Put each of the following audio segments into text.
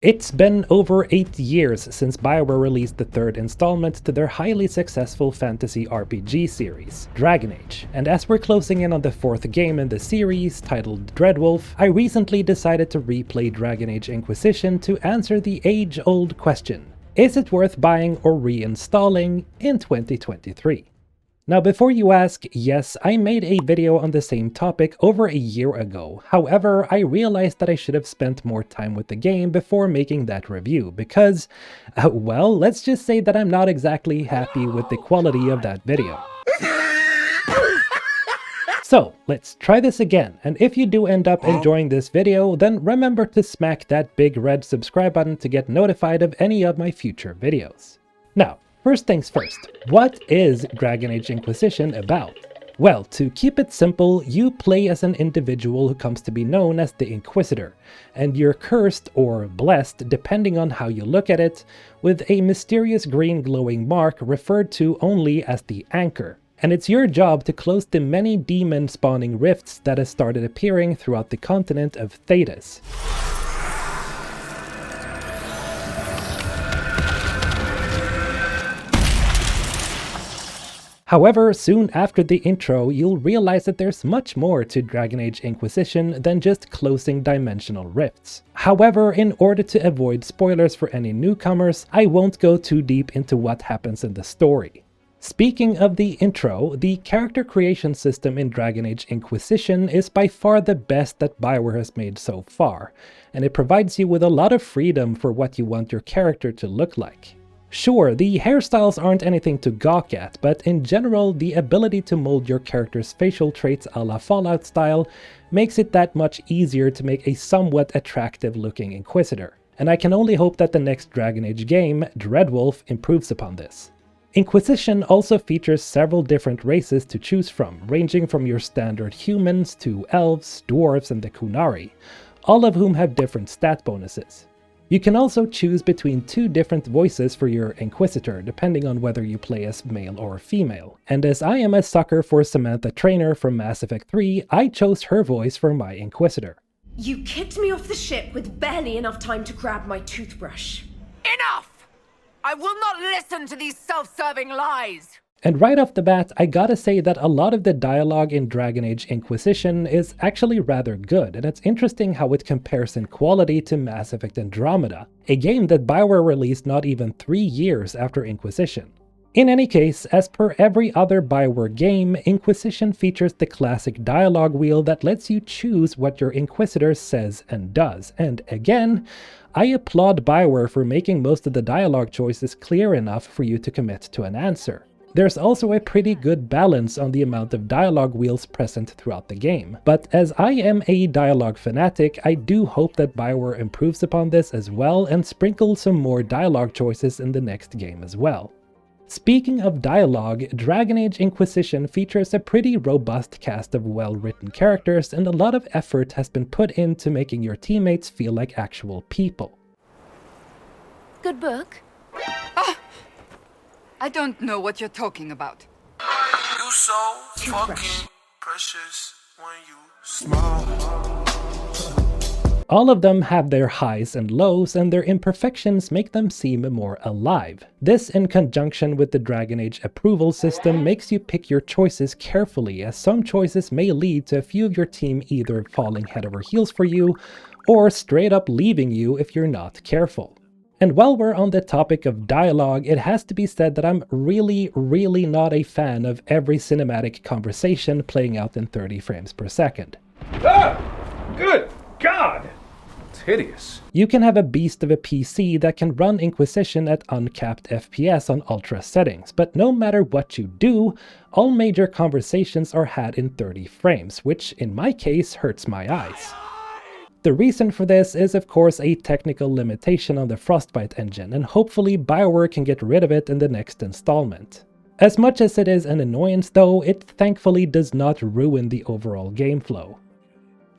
It's been over 8 years since BioWare released the third installment to their highly successful fantasy RPG series, Dragon Age, and as we're closing in on the fourth game in the series, titled Dreadwolf, I recently decided to replay Dragon Age Inquisition to answer the age-old question: is it worth buying or reinstalling in 2023? Now before you ask, yes, I made a video on the same topic over a year ago. However, I realized that I should have spent more time with the game before making that review because, well, let's just say that I'm not exactly happy with the quality of that video. So let's try this again, and if you do end up enjoying this video, then remember to smack that big red subscribe button to get notified of any of my future videos. Now, first things first, what is Dragon Age Inquisition about? Well, to keep it simple, you play as an individual who comes to be known as the Inquisitor, and you're cursed or blessed, depending on how you look at it, with a mysterious green glowing mark referred to only as the Anchor. And it's your job to close the many demon-spawning rifts that have started appearing throughout the continent of Thedas. However, soon after the intro, you'll realize that there's much more to Dragon Age Inquisition than just closing dimensional rifts. However, in order to avoid spoilers for any newcomers, I won't go too deep into what happens in the story. Speaking of the intro, the character creation system in Dragon Age Inquisition is by far the best that BioWare has made so far, and it provides you with a lot of freedom for what you want your character to look like. Sure, the hairstyles aren't anything to gawk at, but in general, the ability to mold your character's facial traits a la Fallout style makes it that much easier to make a somewhat attractive looking Inquisitor. And I can only hope that the next Dragon Age game, Dreadwolf, improves upon this. Inquisition also features several different races to choose from, ranging from your standard humans to elves, dwarves, and the Qunari, all of whom have different stat bonuses. You can also choose between two different voices for your Inquisitor, depending on whether you play as male or female. And as I am a sucker for Samantha Trainer from Mass Effect 3, I chose her voice for my Inquisitor. You kicked me off the ship with barely enough time to grab my toothbrush. Enough! I will not listen to these self-serving lies! And right off the bat, I gotta say that a lot of the dialogue in Dragon Age Inquisition is actually rather good, and it's interesting how it compares in quality to Mass Effect Andromeda, a game that BioWare released not even 3 years after Inquisition. In any case, as per every other BioWare game, Inquisition features the classic dialogue wheel that lets you choose what your Inquisitor says and does, and again, I applaud BioWare for making most of the dialogue choices clear enough for you to commit to an answer. There's also a pretty good balance on the amount of dialogue wheels present throughout the game, but as I am a dialogue fanatic, I do hope that BioWare improves upon this as well and sprinkles some more dialogue choices in the next game as well. Speaking of dialogue, Dragon Age Inquisition features a pretty robust cast of well-written characters, and a lot of effort has been put into making your teammates feel like actual people. Good book? I don't know what you're talking about. You so fucking precious when you smile. All of them have their highs and lows, and their imperfections make them seem more alive. This, in conjunction with the Dragon Age approval system, makes you pick your choices carefully, as some choices may lead to a few of your team either falling head over heels for you, or straight up leaving you if you're not careful. And while we're on the topic of dialogue, it has to be said that I'm really not a fan of every cinematic conversation playing out in 30 frames per second. Ah! Good God! It's hideous. You can have a beast of a PC that can run Inquisition at uncapped FPS on ultra settings, but no matter what you do, all major conversations are had in 30 frames, which in my case hurts my eyes. The reason for this is of course a technical limitation on the Frostbite engine, and hopefully BioWare can get rid of it in the next installment. As much as it is an annoyance though, it thankfully does not ruin the overall game flow.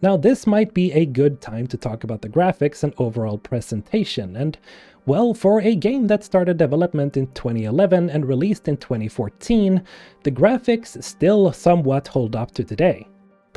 Now this might be a good time to talk about the graphics and overall presentation, and well, for a game that started development in 2011 and released in 2014, the graphics still somewhat hold up to today.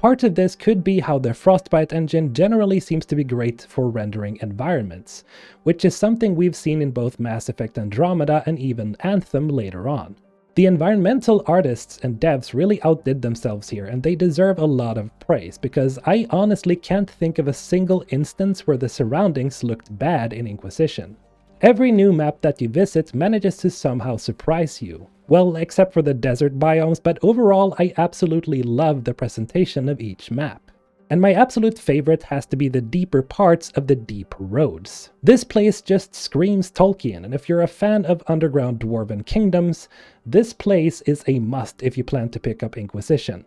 Part of this could be how the Frostbite engine generally seems to be great for rendering environments, which is something we've seen in both Mass Effect Andromeda and even Anthem later on. The environmental artists and devs really outdid themselves here, and they deserve a lot of praise, because I honestly can't think of a single instance where the surroundings looked bad in Inquisition. Every new map that you visit manages to somehow surprise you. Well, except for the desert biomes, but overall I absolutely love the presentation of each map. And my absolute favorite has to be the deeper parts of the Deep Roads. This place just screams Tolkien, and if you're a fan of underground dwarven kingdoms, this place is a must if you plan to pick up Inquisition.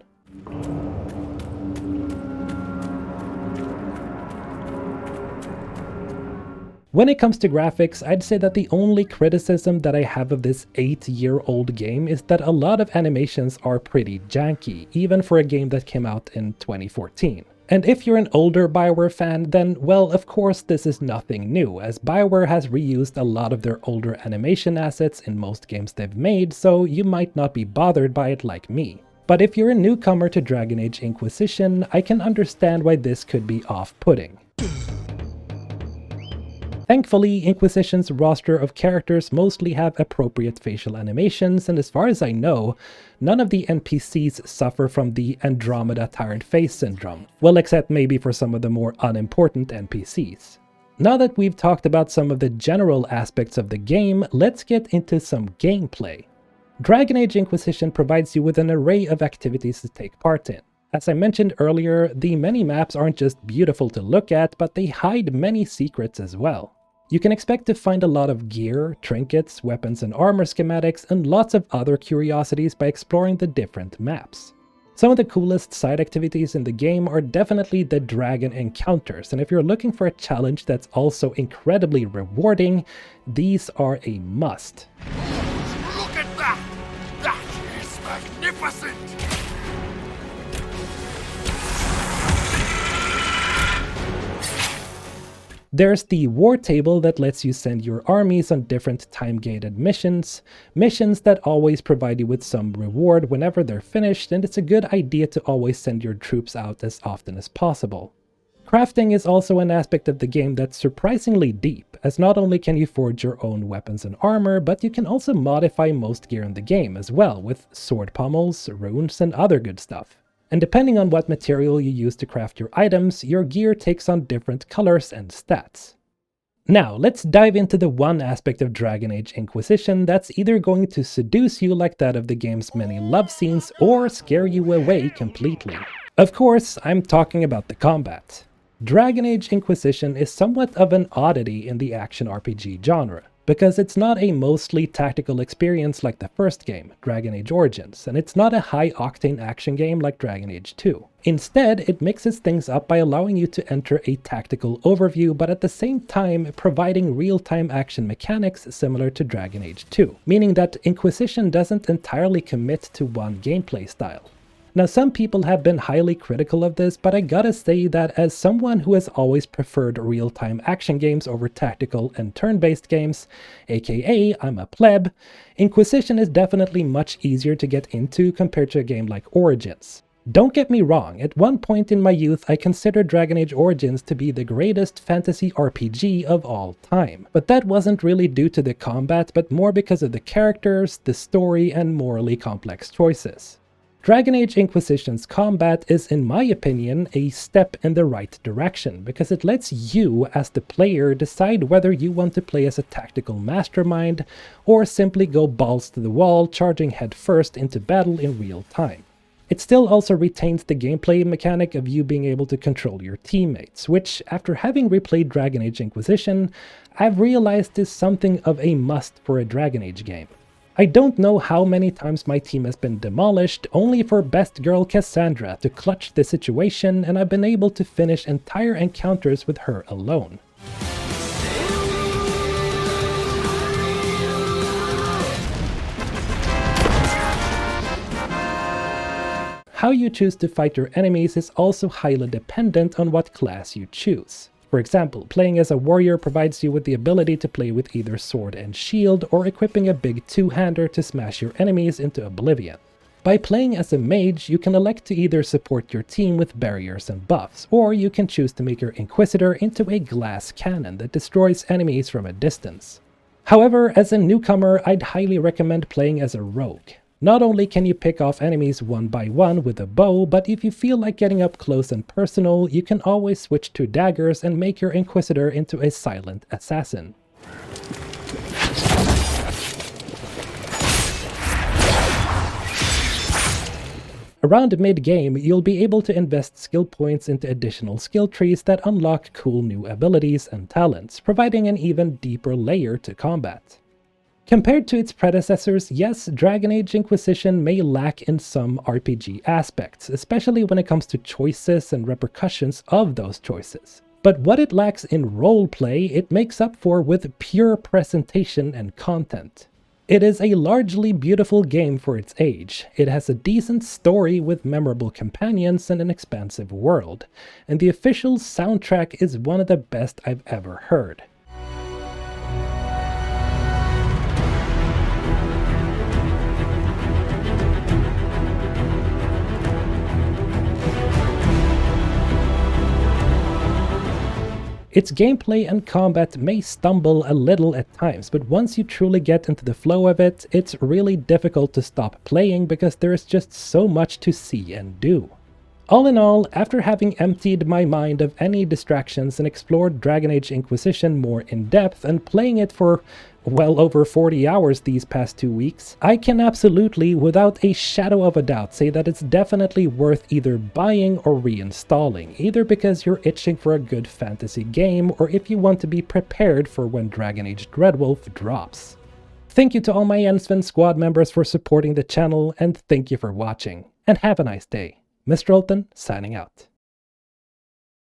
When it comes to graphics, I'd say that the only criticism that I have of this 8-year-old game is that a lot of animations are pretty janky, even for a game that came out in 2014. And if you're an older BioWare fan, then, well, of course this is nothing new, as BioWare has reused a lot of their older animation assets in most games they've made, so you might not be bothered by it like me. But if you're a newcomer to Dragon Age Inquisition, I can understand why this could be off-putting. Thankfully, Inquisition's roster of characters mostly have appropriate facial animations, and as far as I know, none of the NPCs suffer from the Andromeda Tyrant Face syndrome. Well, except maybe for some of the more unimportant NPCs. Now that we've talked about some of the general aspects of the game, let's get into some gameplay. Dragon Age Inquisition provides you with an array of activities to take part in. As I mentioned earlier, the many maps aren't just beautiful to look at, but they hide many secrets as well. You can expect to find a lot of gear, trinkets, weapons and armor schematics, and lots of other curiosities by exploring the different maps. Some of the coolest side activities in the game are definitely the dragon encounters, and if you're looking for a challenge that's also incredibly rewarding, these are a must. Look at that! That is magnificent! There's the war table that lets you send your armies on different time-gated missions that always provide you with some reward whenever they're finished, and it's a good idea to always send your troops out as often as possible. Crafting is also an aspect of the game that's surprisingly deep, as not only can you forge your own weapons and armor, but you can also modify most gear in the game as well, with sword pommels, runes, and other good stuff. And depending on what material you use to craft your items, your gear takes on different colors and stats. Now, let's dive into the one aspect of Dragon Age Inquisition that's either going to seduce you like that of the game's many love scenes, or scare you away completely. Of course, I'm talking about the combat. Dragon Age Inquisition is somewhat of an oddity in the action RPG genre, because it's not a mostly tactical experience like the first game, Dragon Age Origins, and it's not a high-octane action game like Dragon Age 2. Instead, it mixes things up by allowing you to enter a tactical overview, but at the same time providing real-time action mechanics similar to Dragon Age 2, meaning that Inquisition doesn't entirely commit to one gameplay style. Now, some people have been highly critical of this, but I gotta say that as someone who has always preferred real-time action games over tactical and turn-based games, aka I'm a pleb, Inquisition is definitely much easier to get into compared to a game like Origins. Don't get me wrong, at one point in my youth I considered Dragon Age Origins to be the greatest fantasy RPG of all time. But that wasn't really due to the combat, but more because of the characters, the story, and morally complex choices. Dragon Age Inquisition's combat is, in my opinion, a step in the right direction, because it lets you, as the player, decide whether you want to play as a tactical mastermind, or simply go balls to the wall, charging headfirst into battle in real time. It still also retains the gameplay mechanic of you being able to control your teammates, which, after having replayed Dragon Age Inquisition, I've realized is something of a must for a Dragon Age game. I don't know how many times my team has been demolished, only for best girl Cassandra to clutch the situation, and I've been able to finish entire encounters with her alone. How you choose to fight your enemies is also highly dependent on what class you choose. For example, playing as a warrior provides you with the ability to play with either sword and shield, or equipping a big two-hander to smash your enemies into oblivion. By playing as a mage, you can elect to either support your team with barriers and buffs, or you can choose to make your Inquisitor into a glass cannon that destroys enemies from a distance. However, as a newcomer, I'd highly recommend playing as a rogue. Not only can you pick off enemies one by one with a bow, but if you feel like getting up close and personal, you can always switch to daggers and make your Inquisitor into a silent assassin. Around mid-game, you'll be able to invest skill points into additional skill trees that unlock cool new abilities and talents, providing an even deeper layer to combat. Compared to its predecessors, yes, Dragon Age Inquisition may lack in some RPG aspects, especially when it comes to choices and repercussions of those choices. But what it lacks in roleplay, it makes up for with pure presentation and content. It is a largely beautiful game for its age. It has a decent story with memorable companions and an expansive world, and the official soundtrack is one of the best I've ever heard. Its gameplay and combat may stumble a little at times, but once you truly get into the flow of it, it's really difficult to stop playing because there is just so much to see and do. All in all, after having emptied my mind of any distractions and explored Dragon Age Inquisition more in depth and playing it for well over 40 hours these past 2 weeks, I can absolutely, without a shadow of a doubt, say that it's definitely worth either buying or reinstalling, either because you're itching for a good fantasy game or if you want to be prepared for when Dragon Age Dreadwolf drops. Thank you to all my Ensven squad members for supporting the channel, and thank you for watching, and have a nice day. Mr. Olton, signing out.